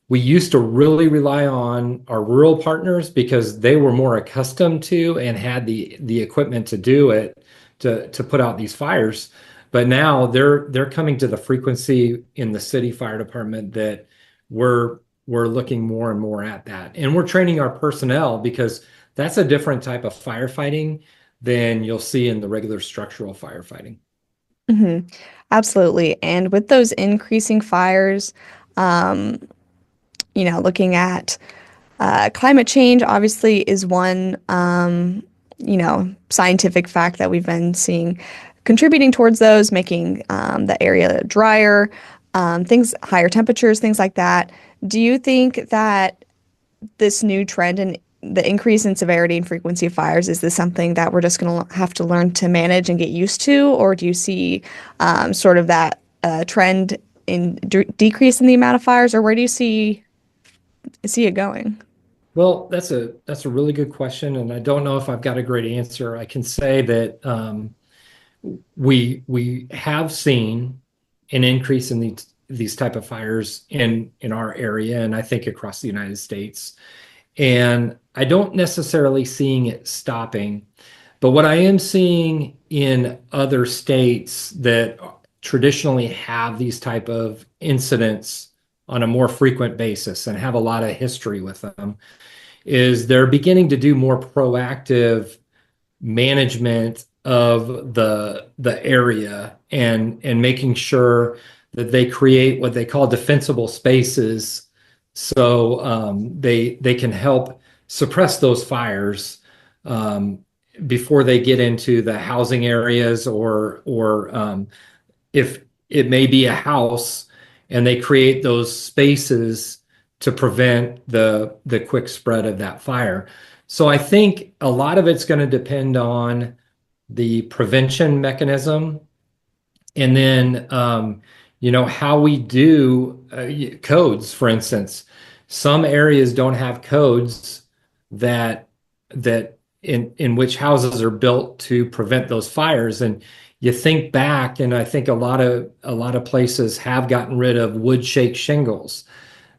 We used to really rely on our rural partners because they were more accustomed to and had the equipment to do it, to put out these fires. But now they're coming to the frequency in the city fire department that we're looking more and more at that. And we're training our personnel because that's a different type of firefighting than you'll see in the regular structural firefighting.
Mm-hmm. Absolutely. And with those increasing fires, looking at climate change obviously is one, scientific fact that we've been seeing contributing towards those, making the area drier, higher temperatures, things like that. Do you think that this new trend and the increase in severity and frequency of fires, is this something that we're just going to have to learn to manage and get used to? Or do you see sort of that trend in decrease in the amount of fires, or where do you see it going?
Well, that's a really good question, and I don't know if I've got a great answer. I can say that we have seen an increase in these type of fires in our area, and I think across the United States. And I don't necessarily seeing it stopping, but what I am seeing in other states that traditionally have these type of incidents on a more frequent basis and have a lot of history with them is they're beginning to do more proactive management of the area and making sure that they create what they call defensible spaces, so they can help suppress those fires before they get into the housing areas, or if it may be a house, and they create those spaces to prevent the quick spread of that fire. So I think a lot of it's going to depend on the prevention mechanism, and then how we do codes. For instance, some areas don't have codes that in which houses are built to prevent those fires. And you think back, and I think a lot of places have gotten rid of wood shake shingles,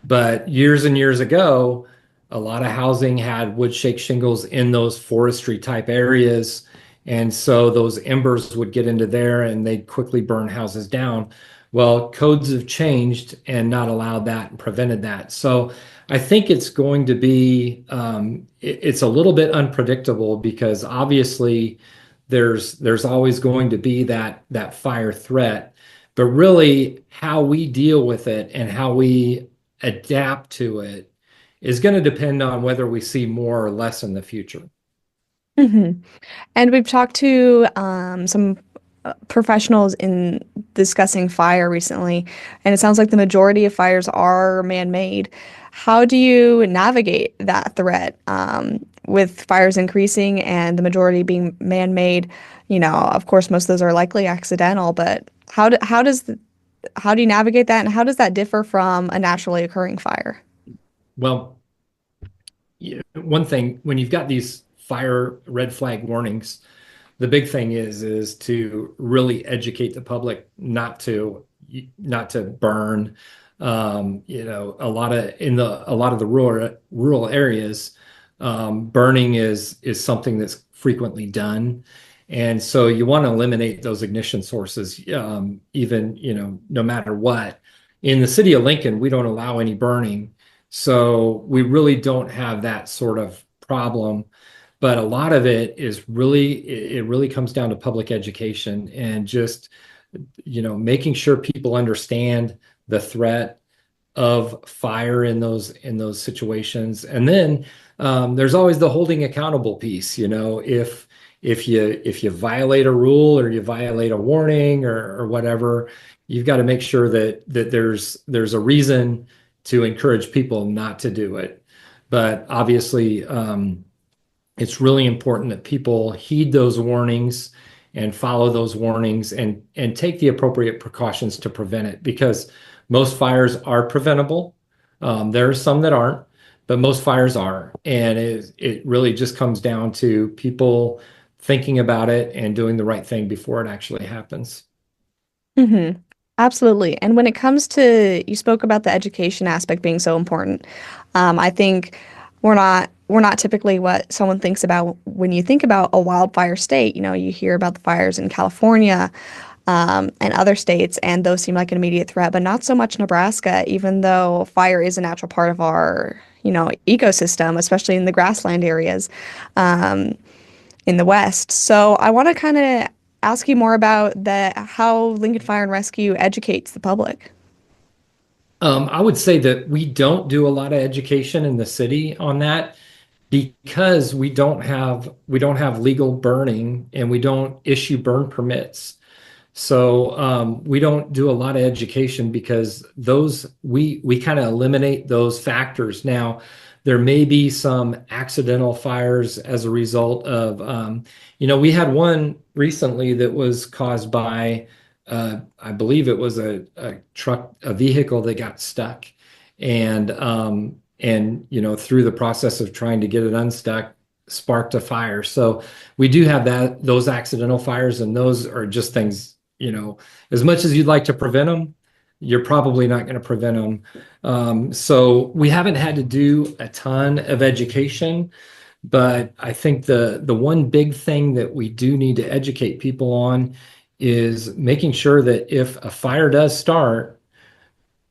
but years and years ago, a lot of housing had wood shake shingles in those forestry type areas. And so those embers would get into there and they'd quickly burn houses down. Well, codes have changed and not allowed that and prevented that. So I think it's going to be, it's a little bit unpredictable because obviously there's always going to be that fire threat, but really how we deal with it and how we adapt to it is going to depend on whether we see more or less in the future.
Mm-hmm. And we've talked to some professionals in discussing fire recently, and it sounds like the majority of fires are man-made. How do you navigate that threat with fires increasing and the majority being man-made? Of course, most of those are likely accidental, but how do you navigate that, and how does that differ from a naturally occurring fire?
Well, one thing, when you've got these fire red flag warnings, the big thing is to really educate the public not to burn. A lot of the rural areas, burning is something that's frequently done, and so you want to eliminate those ignition sources, even no matter what. In the city of Lincoln, we don't allow any burning, so we really don't have that sort of problem. But a lot of it really comes down to public education and just making sure people understand the threat of fire in those situations. And then there's always the holding accountable piece. If you violate a rule or you violate a warning or whatever, you've got to make sure that there's a reason to encourage people not to do it. But obviously, it's really important that people heed those warnings and follow those warnings and take the appropriate precautions to prevent it, because Most fires are preventable. There are some that aren't, but most fires are. And it really just comes down to people thinking about it and doing the right thing before it actually happens.
Mm-hmm. Absolutely. And when it comes to, you spoke about the education aspect being so important. I think we're not typically what someone thinks about when you think about a wildfire state. You know, you hear about the fires in California, and other states, and those seem like an immediate threat, but not so much Nebraska, even though fire is a natural part of our, ecosystem, especially in the grassland areas, in the West. So I want to kind of ask you more about how Lincoln Fire and Rescue educates the public.
I would say that we don't do a lot of education in the city on that because we don't have legal burning and we don't issue burn permits. So we don't do a lot of education because we kind of eliminate those factors. Now, there may be some accidental fires as a result of, we had one recently that was caused by, I believe it was a vehicle that got stuck, and through the process of trying to get it unstuck, sparked a fire. So we do have those accidental fires, and those are just things, as much as you'd like to prevent them, you're probably not going to prevent them. So we haven't had to do a ton of education, but I think the one big thing that we do need to educate people on is making sure that if a fire does start,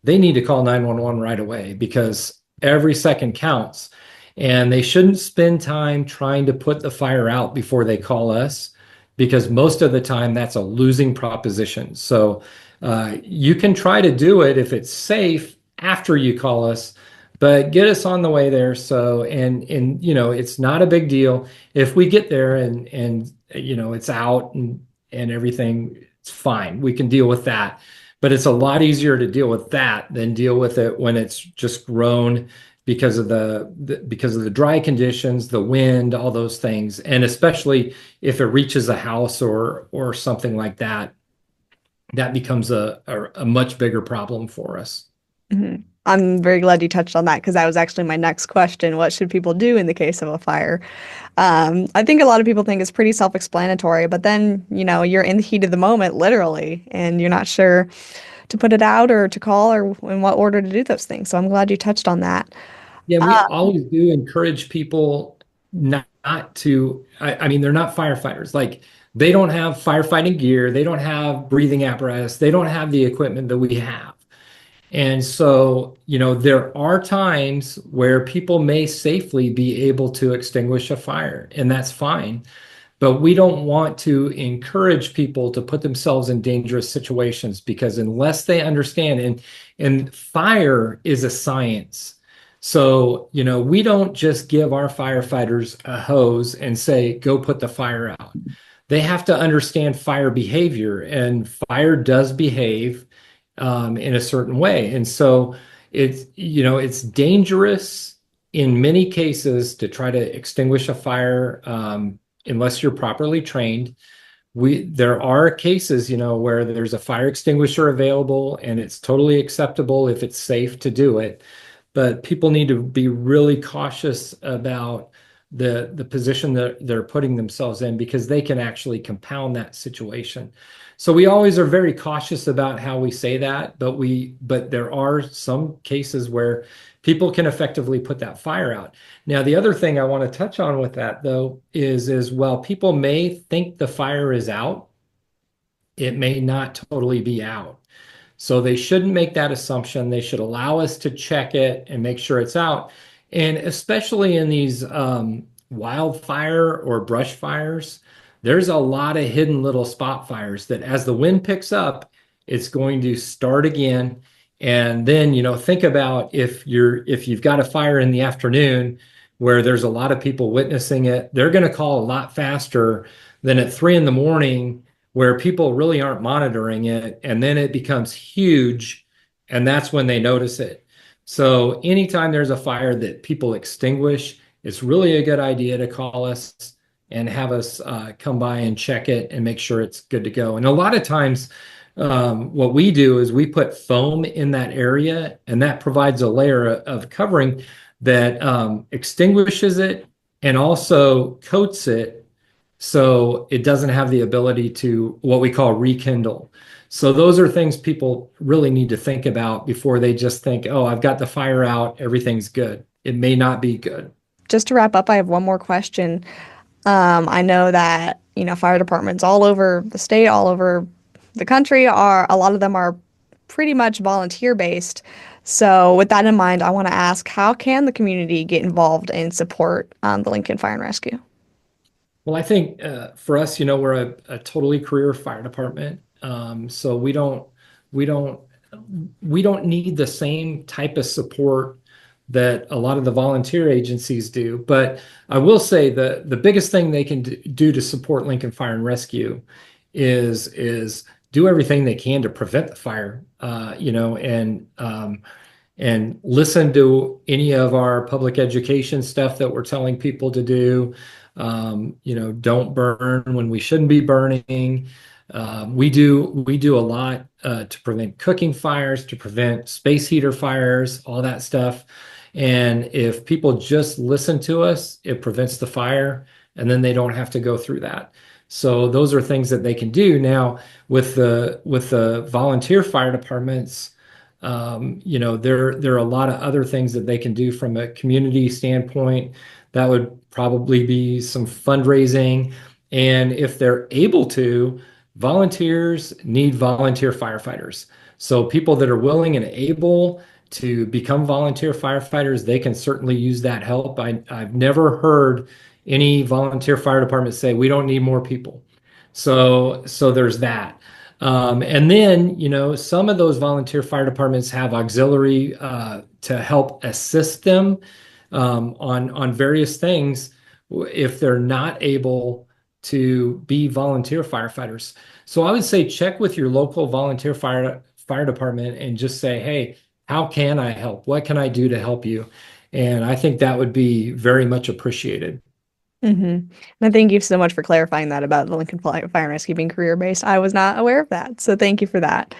they need to call 911 right away, because every second counts, and they shouldn't spend time trying to put the fire out before they call us, because most of the time that's a losing proposition. So you can try to do it if it's safe after you call us, but get us on the way there. So, and it's not a big deal if we get there and it's out and everything, it's fine. We can deal with that. But it's a lot easier to deal with that than deal with it when it's just grown because of the dry conditions, the wind, all those things. And especially if it reaches a house or something like that, that becomes a much bigger problem for us.
Mm-hmm. I'm very glad you touched on that, because that was actually my next question. What should people do in the case of a fire? I think a lot of people think it's pretty self-explanatory, but then, you're in the heat of the moment, literally, and you're not sure to put it out or to call or in what order to do those things. So I'm glad you touched on that.
Yeah, we always do encourage people not to, I mean, they're not firefighters. Like, they don't have firefighting gear. They don't have breathing apparatus. They don't have the equipment that we have. And so, there are times where people may safely be able to extinguish a fire, and that's fine. But we don't want to encourage people to put themselves in dangerous situations, because unless they understand, and fire is a science. So, we don't just give our firefighters a hose and say, go put the fire out. They have to understand fire behavior, and fire does behave in a certain way. And so it's dangerous in many cases to try to extinguish a fire unless you're properly trained. There are cases, where there's a fire extinguisher available, and it's totally acceptable if it's safe to do it. But people need to be really cautious about the position that they're putting themselves in, because they can actually compound that situation. So we always are very cautious about how we say that, but there are some cases where people can effectively put that fire out. Now, the other thing I want to touch on with that, though, is while people may think the fire is out, it may not totally be out. So they shouldn't make that assumption. They should allow us to check it and make sure it's out. And especially in these wildfire or brush fires, there's a lot of hidden little spot fires that, as the wind picks up, it's going to start again. And then, think about if you've got a fire in the afternoon where there's a lot of people witnessing it, they're going to call a lot faster than at 3 a.m, where people really aren't monitoring it. And then it becomes huge, and that's when they notice it. So anytime there's a fire that people extinguish, it's really a good idea to call us and have us come by and check it and make sure it's good to go. And a lot of times, what we do is we put foam in that area, and that provides a layer of covering that extinguishes it and also coats it so it doesn't have the ability to what we call rekindle. So those are things people really need to think about before they just think, oh, I've got the fire out, everything's good. It may not be good.
Just to wrap up, I have one more question. I know that, fire departments all over the state, all over the country, a lot of them are pretty much volunteer based. So with that in mind, I want to ask, how can the community get involved and support the Lincoln Fire and Rescue?
Well, I think for us, we're a totally career fire department. So we don't need the same type of support that a lot of the volunteer agencies do. But I will say the biggest thing they can do to support Lincoln Fire and Rescue is do everything they can to prevent the fire, and listen to any of our public education stuff that we're telling people to do. Don't burn when we shouldn't be burning. We do a lot to prevent cooking fires, to prevent space heater fires, all that stuff. And if people just listen to us, it prevents the fire, and then they don't have to go through that. So those are things that they can do. Now, with the volunteer fire departments, there are a lot of other things that they can do from a community standpoint. That would probably be some fundraising. And if they're able to, volunteers need volunteer firefighters. So people that are willing and able to become volunteer firefighters, they can certainly use that help. I've never heard any volunteer fire department say, we don't need more people. So there's that. And then, some of those volunteer fire departments have auxiliary to help assist them on various things if they're not able to be volunteer firefighters. So I would say check with your local volunteer fire department and just say, hey, how can I help? What can I do to help you? And I think that would be very much appreciated.
Mm-hmm. And thank you so much for clarifying that about the Lincoln Fire and Rescue being career-based. I was not aware of that, so thank you for that.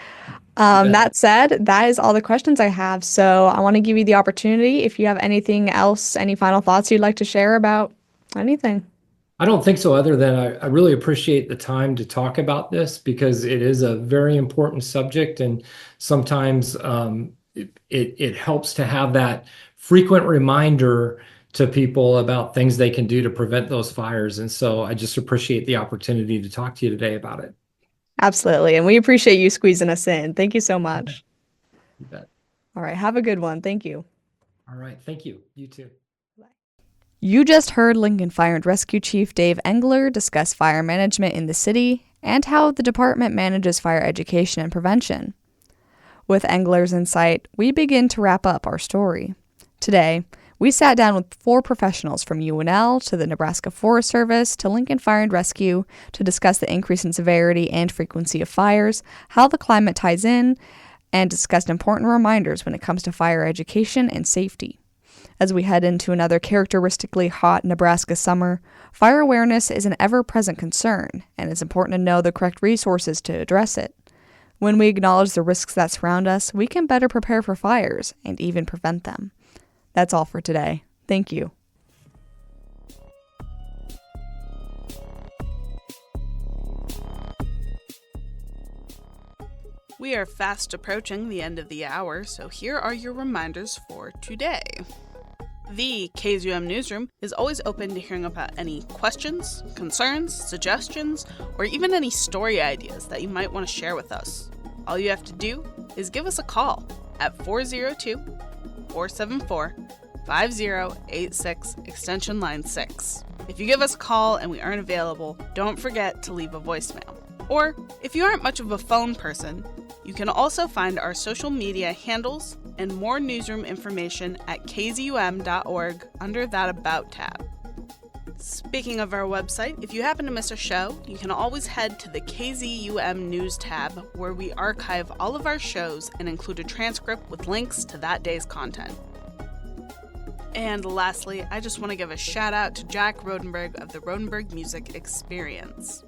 That said, that is all the questions I have. So I want to give you the opportunity, if you have anything else, any final thoughts you'd like to share about anything.
I don't think so, other than I really appreciate the time to talk about this because it is a very important subject, and sometimes it helps to have that frequent reminder to people about things they can do to prevent those fires. And so I just appreciate the opportunity to talk to you today about it.
Absolutely. And we appreciate you squeezing us in. Thank you so much.
You bet.
All right. Have a good one. Thank you.
All right. Thank you. You too.
Bye. You just heard Lincoln Fire and Rescue Chief Dave Engler discuss fire management in the city and how the department manages fire education and prevention. With Engler's insight, we begin to wrap up our story. Today, we sat down with 4 professionals from UNL to the Nebraska Forest Service to Lincoln Fire and Rescue to discuss the increase in severity and frequency of fires, how the climate ties in, and discussed important reminders when it comes to fire education and safety. As we head into another characteristically hot Nebraska summer, fire awareness is an ever-present concern, and it's important to know the correct resources to address it. When we acknowledge the risks that surround us, we can better prepare for fires and even prevent them. That's all for today. Thank you.
We are fast approaching the end of the hour, so here are your reminders for today. The KZUM Newsroom is always open to hearing about any questions, concerns, suggestions, or even any story ideas that you might want to share with us. All you have to do is give us a call at 402-474-5086, extension line 6. If you give us a call and we aren't available, don't forget to leave a voicemail. Or, if you aren't much of a phone person, you can also find our social media handles and more newsroom information at kzum.org under that About tab. Speaking of our website, if you happen to miss a show, you can always head to the KZUM News tab, where we archive all of our shows and include a transcript with links to that day's content. And lastly, I just want to give a shout out to Jack Rodenberg of the Rodenberg Music Experience.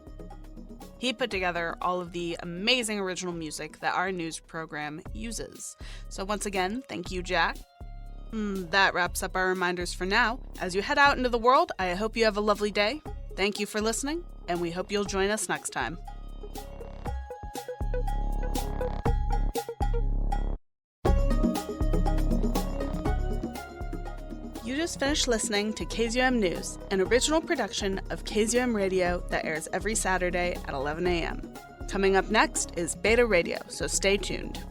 He put together all of the amazing original music that our news program uses. So once again, thank you, Jack. That wraps up our reminders for now. As you head out into the world, I hope you have a lovely day. Thank you for listening, and we hope you'll join us next time. You just finished listening to KZUM News, an original production of KZUM Radio that airs every Saturday at 11 a.m. Coming up next is Beta Radio, so stay tuned.